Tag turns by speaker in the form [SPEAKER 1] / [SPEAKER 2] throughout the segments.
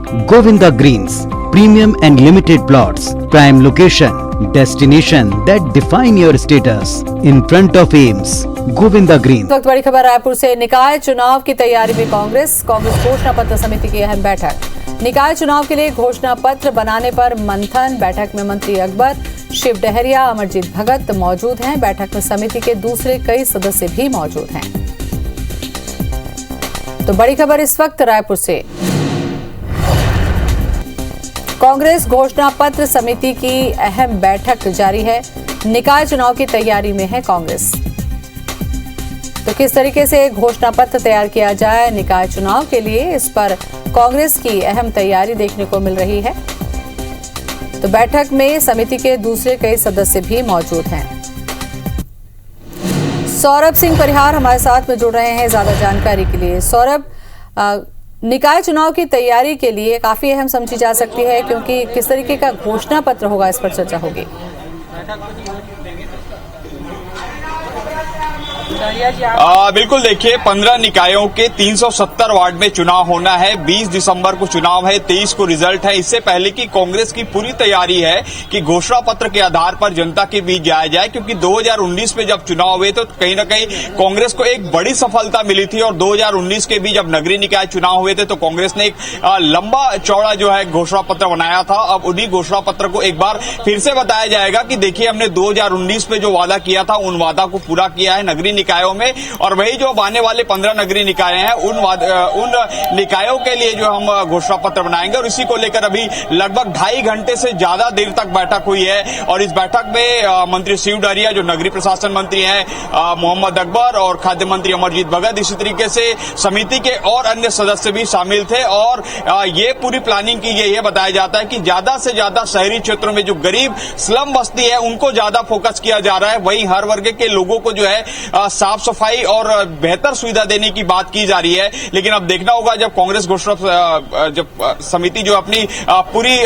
[SPEAKER 1] Govinda Greens, premium and limited plots, prime location, destination that define your status in front of AIIMS. Govinda Greens.
[SPEAKER 2] वक्त बड़ी खबर रायपुर से। निकाय चुनाव की तैयारी में कांग्रेस घोषणा पत्र समिति की अहम बैठक। निकाय चुनाव के लिए घोषणा पत्र बनाने पर मंथन। बैठक में मंत्री अकबर, शिव डहरिया, अमरजीत भगत मौजूद हैं। बैठक में समिति के दूसरे कई सदस्य भी मौजूद हैं। तो बड़ी खबर इस वक्त रायपुर से। कांग्रेस घोषणा पत्र समिति की अहम बैठक जारी है। निकाय चुनाव की तैयारी में है कांग्रेस। तो किस तरीके से घोषणा पत्र तैयार किया जाए निकाय चुनाव के लिए, इस पर कांग्रेस की अहम तैयारी देखने को मिल रही है। तो बैठक में समिति के दूसरे कई सदस्य भी मौजूद हैं। सौरभ सिंह परिहार हमारे साथ में जुड़ रहे हैं ज्यादा जानकारी के लिए। सौरभ, निकाय चुनाव की तैयारी के लिए काफी अहम समझी जा सकती है, क्योंकि किस तरीके का घोषणा पत्र होगा इस पर चर्चा होगी।
[SPEAKER 3] बिल्कुल, देखिए 15 निकायों के 370 वार्ड में चुनाव होना है। 20 दिसंबर को चुनाव है, 23 को रिजल्ट है। इससे पहले की कांग्रेस की पूरी तैयारी है कि घोषणा पत्र के आधार पर जनता के बीच जाया जाए, क्योंकि 2019 में जब चुनाव हुए तो कहीं न कहीं कांग्रेस को एक बड़ी सफलता मिली थी, और 2019 के भी जब नगरीय निकाय चुनाव हुए थे तो कांग्रेस ने एक लंबा चौड़ा जो है घोषणा पत्र बनाया था। अब उन्हीं घोषणा पत्र को एक बार फिर से बताया जाएगा कि देखिए हमने 2019 में जो वादा किया था उन वादा को पूरा किया है नगरीय निकायों में, और वही जो आने वाले 15 नगरीय निकाय हैं उन निकायों के लिए जो हम घोषणा पत्र बनाएंगे। और इसी को लेकर अभी लगभग 2.5 घंटे से ज्यादा देर तक बैठक हुई है, और इस बैठक में मंत्री शिव डहरिया जो नगरीय प्रशासन मंत्री हैं, मोहम्मद अकबर और खाद्य मंत्री अमरजीत भगत, इसी तरीके से समिति के और अन्य सदस्य भी शामिल थे। और ये पूरी प्लानिंग की गई है। बताया जाता है कि ज्यादा से ज्यादा शहरी क्षेत्रों में जो गरीब स्लम बस्ती है उनको ज्यादा फोकस किया जा रहा है। वहीं हर वर्ग के लोगों को जो है साफ सफाई और बेहतर सुविधा देने की बात की जा रही है। लेकिन अब देखना होगा जब कांग्रेस घोषणा जब समिति जो अपनी पूरी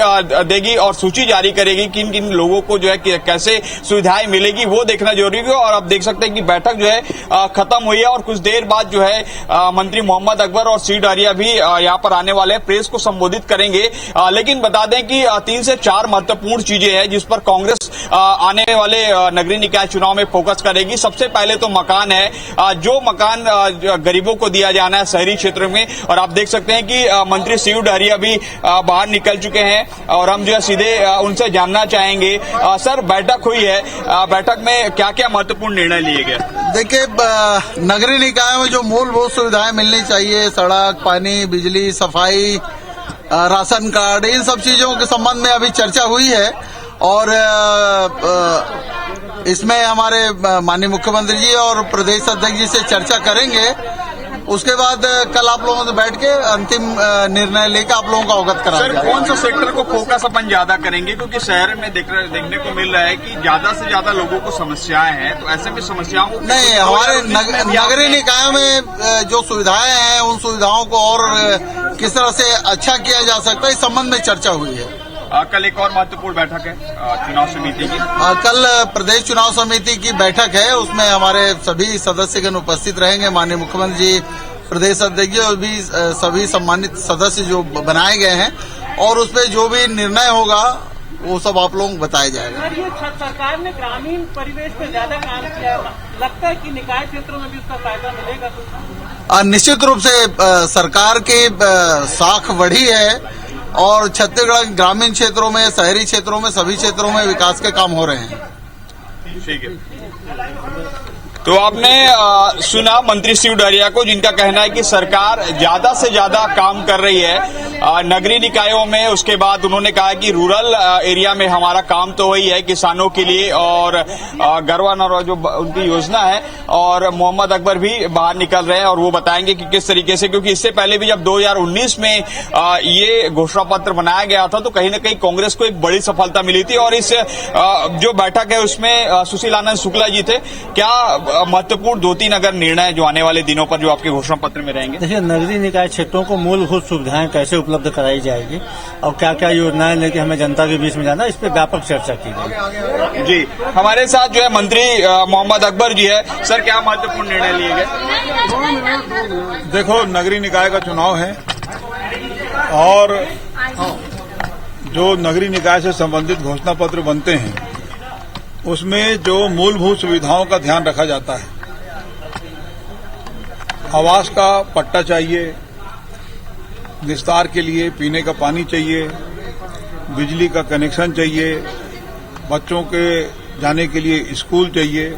[SPEAKER 3] देगी और सूची जारी करेगी किन किन लोगों को जो है कैसे सुविधाएं मिलेगी, वो देखना जरूरी है। और अब देख सकते हैं कि बैठक जो है खत्म हुई है, और कुछ देर बाद जो है मंत्री मोहम्मद अकबर और शिव डहरिया भी यहाँ पर आने वाले हैं, प्रेस को संबोधित करेंगे। लेकिन बता दें कि 3 से 4 महत्वपूर्ण चीजें हैं जिस पर कांग्रेस आने वाले नगरीय निकाय चुनाव में फोकस करेगी। सबसे पहले तो मकान है, जो मकान गरीबों को दिया जाना है शहरी क्षेत्र में। और आप देख सकते हैं कि मंत्री शिव डहरिया भी बाहर निकल चुके हैं, और हम जो है सीधे उनसे जानना चाहेंगे। सर, बैठक हुई है, बैठक में क्या क्या महत्वपूर्ण निर्णय लिए गए?
[SPEAKER 4] देखिए, नगरीय निकायों में जो मूलभूत सुविधाएं मिलनी चाहिए, सड़क, पानी, बिजली, सफाई, राशन कार्ड, इन सब चीजों के संबंध में अभी चर्चा हुई है। और इसमें हमारे माननीय मुख्यमंत्री जी और प्रदेश अध्यक्ष जी से चर्चा करेंगे। उसके बाद कल आप लोगों से बैठ के अंतिम निर्णय लेकर आप लोगों को अवगत कराएंगे।
[SPEAKER 3] सर, कौन सा सेक्टर को फोकस अपन ज्यादा करेंगे, क्योंकि शहर में देखने को मिल रहा है कि ज्यादा से ज्यादा लोगों को समस्याएं हैं, तो ऐसे में समस्याओं को
[SPEAKER 4] नहीं, हमारे नगरीय निकायों में जो सुविधाएं हैं उन सुविधाओं को और किस तरह से अच्छा किया जा सकता है, इस संबंध में चर्चा हुई है।
[SPEAKER 3] कल एक और महत्वपूर्ण बैठक है चुनाव समिति की।
[SPEAKER 4] कल प्रदेश चुनाव समिति की बैठक है, उसमें हमारे सभी सदस्यगण उपस्थित रहेंगे। माननीय मुख्यमंत्री जी, प्रदेश अध्यक्ष और भी सभी सम्मानित सदस्य जो बनाए गए हैं, और उसपे जो भी निर्णय होगा वो सब आप लोगों को बताया जाएगा।
[SPEAKER 5] ये सरकार ने ग्रामीण परिवेश पे ज्यादा काम किया, लगता है कि निकाय क्षेत्रों में भी उसका फायदा मिलेगा?
[SPEAKER 4] निश्चित रूप से सरकार की साख बढ़ी है, और छत्तीसगढ़ ग्रामीण क्षेत्रों में, शहरी क्षेत्रों में, सभी क्षेत्रों में विकास के काम हो रहे हैं।
[SPEAKER 3] ठीक है, तो आपने सुना मंत्री शिव डहरिया को, जिनका कहना है कि सरकार ज्यादा से ज्यादा काम कर रही है नगरीय निकायों में। उसके बाद उन्होंने कहा कि रूरल एरिया में हमारा काम तो वही है किसानों के लिए, और गरवा नरवा जो उनकी योजना है। और मोहम्मद अकबर भी बाहर निकल रहे हैं, और वो बताएंगे कि किस तरीके से, क्योंकि इससे पहले भी जब 2019 में ये घोषणा पत्र बनाया गया था तो कहीं न कहीं कांग्रेस को एक बड़ी सफलता मिली थी। और इस जो बैठक है उसमें सुशील आनंद शुक्ला जी थे। क्या महत्वपूर्ण 2-3 अगर निर्णय जो आने वाले दिनों पर जो आपके घोषणा पत्र में रहेंगे?
[SPEAKER 6] देखिए, नगरीय निकाय क्षेत्रों को मूलभूत सुविधाएं कैसे उपलब्ध कराई जाएगी और क्या क्या योजनाएं लेके हमें जनता के बीच में जाना, इस पे व्यापक चर्चा की गई।
[SPEAKER 3] जी, हमारे साथ जो है मंत्री मोहम्मद अकबर जी है। सर, क्या महत्वपूर्ण निर्णय लिए गए?
[SPEAKER 7] देखो, नगरीय निकाय का चुनाव है और जो नगरीय निकाय से संबंधित घोषणा पत्र बनते हैं उसमें जो मूलभूत सुविधाओं का ध्यान रखा जाता है, आवास का पट्टा चाहिए, विस्तार के लिए पीने का पानी चाहिए, बिजली का कनेक्शन चाहिए, बच्चों के जाने के लिए स्कूल चाहिए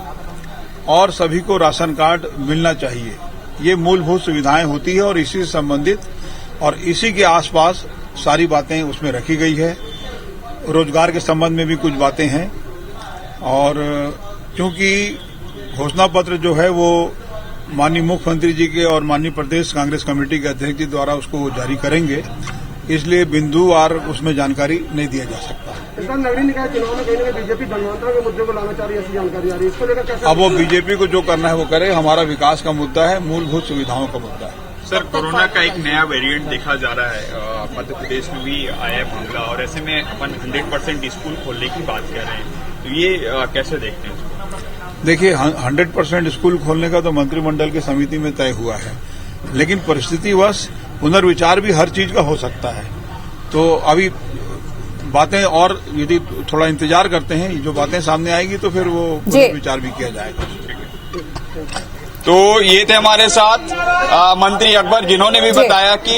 [SPEAKER 7] और सभी को राशन कार्ड मिलना चाहिए। ये मूलभूत सुविधाएं होती है और इसी से संबंधित और इसी के आसपास सारी बातें उसमें रखी गई है। रोजगार के संबंध में भी कुछ बातें हैं और क्योंकि घोषणा पत्र जो है वो माननीय मुख्यमंत्री जी के और माननीय प्रदेश कांग्रेस कमेटी के अध्यक्ष जी द्वारा उसको जारी करेंगे, इसलिए बिंदुवार उसमें जानकारी नहीं दिया जा सकता।
[SPEAKER 8] इस बार नगरीय निकाय चुनाव में कहीं ना कहीं बीजेपी धनवंतरी के मुद्दे को लाना चाह रही है, ऐसी जानकारी आ रही है। इसको लेकर कैसे? अब
[SPEAKER 7] वो बीजेपी को जो करना है वो करे, हमारा विकास का मुद्दा है, मूलभूत सुविधाओं का मुद्दा है।
[SPEAKER 3] सर, कोरोना का एक नया वेरिएंट देखा जा रहा है, मध्य प्रदेश में भी आया है मामला और ऐसे में अपन 100% स्कूल खोलने की बात कर रहे हैं, तो ये कैसे देखते हैं?
[SPEAKER 7] देखिए 100% स्कूल खोलने का तो मंत्रिमंडल की समिति में तय हुआ है, लेकिन परिस्थितिवश पुनर्विचार भी हर चीज का हो सकता है। तो अभी बातें और यदि थोड़ा इंतजार करते हैं, जो बातें सामने आएगी तो फिर वो पुनर्विचार भी किया जाएगा।
[SPEAKER 3] तो ये थे हमारे साथ मंत्री अकबर, जिन्होंने भी बताया कि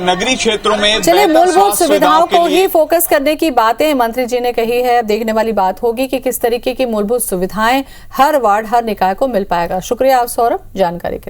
[SPEAKER 3] नगरीय क्षेत्रों में
[SPEAKER 2] चलिए मूलभूत सुविधाओं को ही फोकस करने की बातें मंत्री जी ने कही है। अब देखने वाली बात होगी कि किस तरीके की मूलभूत सुविधाएं हर वार्ड हर निकाय को मिल पाएगा। शुक्रिया आप सौरभ जानकारी के लिए।